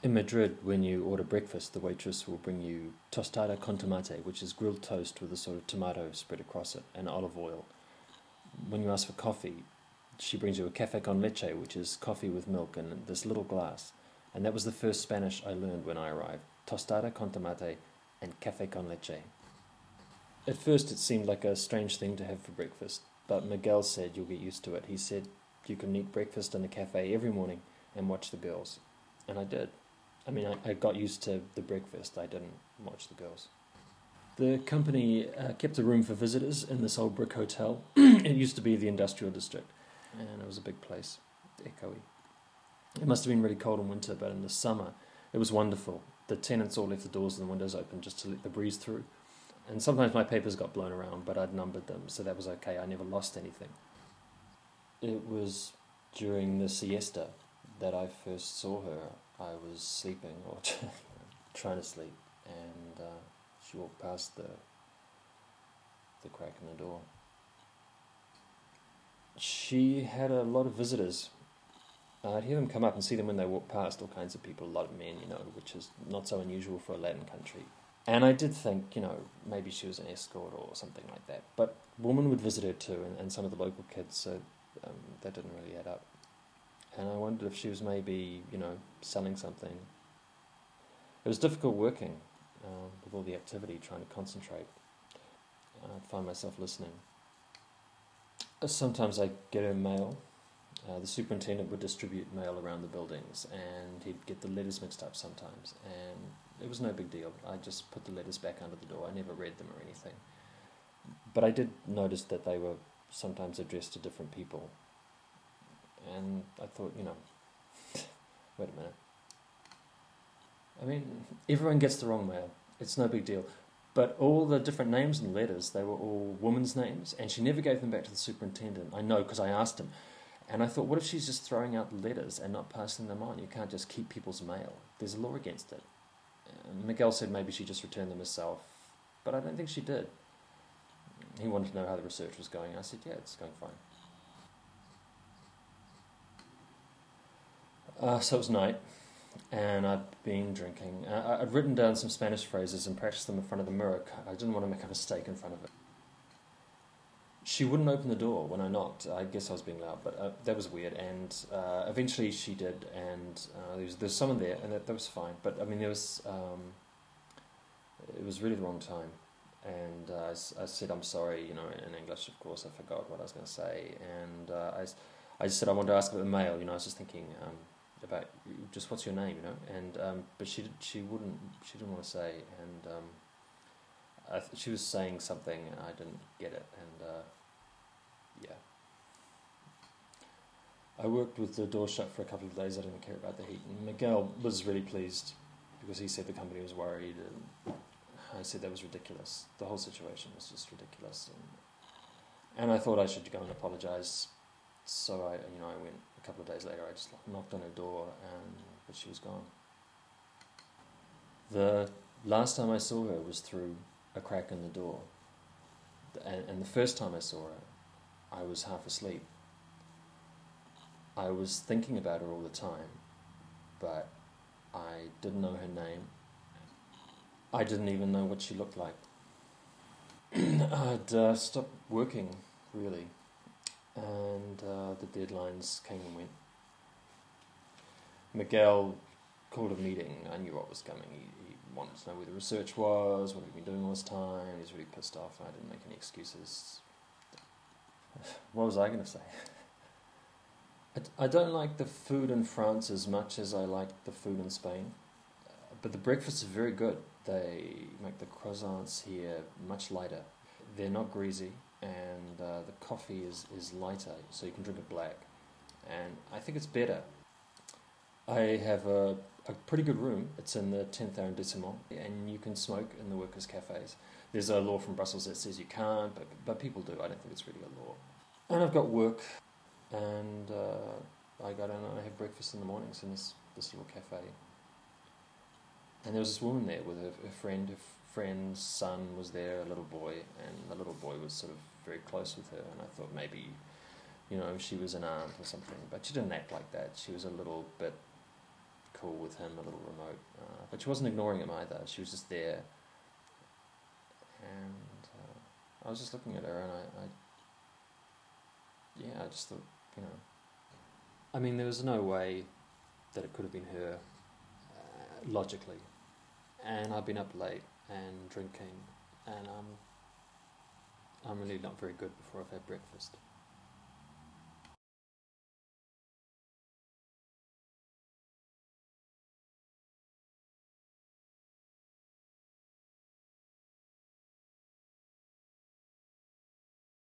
In Madrid, when you order breakfast, the waitress will bring you tostada con tomate, which is grilled toast with a sort of tomato spread across it, and olive oil. When you ask for coffee, she brings you a café con leche, which is coffee with milk in this little glass. And that was the first Spanish I learned when I arrived. Tostada con tomate and café con leche. At first it seemed like a strange thing to have for breakfast, but Miguel said you'll get used to it. He said you can eat breakfast in the cafe every morning and watch the girls. And I did. I mean, I got used to the breakfast. I didn't watch the girls. The company kept a room for visitors in this old brick hotel. It used to be the industrial district, and it was a big place, echoey. It must have been really cold in winter, but in the summer, it was wonderful. The tenants all left the doors and the windows open just to let the breeze through. And sometimes my papers got blown around, but I'd numbered them, so that was okay. I never lost anything. It was during the siesta that I first saw her. I was sleeping, or trying to sleep, and she walked past the crack in the door. She had a lot of visitors. I'd hear them come up and see them when they walk past, all kinds of people, a lot of men, which is not so unusual for a Latin country. And I did think, maybe she was an escort or something like that. But women would visit her too, and some of the local kids, so that didn't really add up. And I wondered if she was maybe, selling something. It was difficult working with all the activity, trying to concentrate. I'd find myself listening. Sometimes I get her mail. The superintendent would distribute mail around the buildings, and he'd get the letters mixed up sometimes, and it was no big deal. I just put the letters back under the door. I never read them or anything. But I did notice that they were sometimes addressed to different people, and I thought, wait a minute. I mean, everyone gets the wrong mail. It's no big deal. But all the different names and letters, they were all women's names, and she never gave them back to the superintendent. I know, because I asked him. And I thought, what if she's just throwing out the letters and not passing them on? You can't just keep people's mail. There's a law against it. Miguel said maybe she just returned them herself, but I don't think she did. He wanted to know how the research was going. I said, yeah, it's going fine. So it was night, and I'd been drinking. I'd written down some Spanish phrases and practiced them in front of the mirror. I didn't want to make a mistake in front of it. She wouldn't open the door when I knocked. I guess I was being loud, but that was weird. And eventually she did, and there's someone there, and that was fine. But I mean, it was really the wrong time. And I said, I'm sorry, in English, of course. I forgot what I was going to say, and I just said I wanted to ask about the mail. I was just thinking about just what's your name, And but she didn't want to say, and she was saying something, and I didn't get it, and. Yeah. I worked with the door shut for a couple of days. I didn't care about the heat. And Miguel was really pleased because he said the company was worried, and I said that was ridiculous. The whole situation was just ridiculous. And I thought I should go and apologise. So I went a couple of days later. I just knocked on her door, but she was gone. The last time I saw her was through a crack in the door. And the first time I saw her, I was half asleep. I was thinking about her all the time, but I didn't know her name. I didn't even know what she looked like. I'd stopped working, really, and the deadlines came and went. Miguel called a meeting. I knew what was coming. He wanted to know where the research was, what he'd been doing all this time. He was really pissed off, and I didn't make any excuses. What was I going to say? I don't like the food in France as much as I like the food in Spain, but the breakfasts are very good. They make the croissants here much lighter. They're not greasy, and the coffee is lighter, so you can drink it black. And I think it's better. I have a pretty good room. It's in the 10th arrondissement, and you can smoke in the workers' cafes. There's a law from Brussels that says you can't, but people do. I don't think it's really a law. And I've got work, and I go down and I have breakfast in the mornings in this little cafe. And there was this woman there with her friend. Her friend's son was there, a little boy, and the little boy was sort of very close with her. And I thought maybe, she was an aunt or something, but she didn't act like that. She was a little bit cool with him, a little remote. But she wasn't ignoring him either. She was just there. And I was just looking at her, and I just thought, I mean, there was no way that it could have been her, logically. And I've been up late and drinking, and I'm really not very good before I've had breakfast.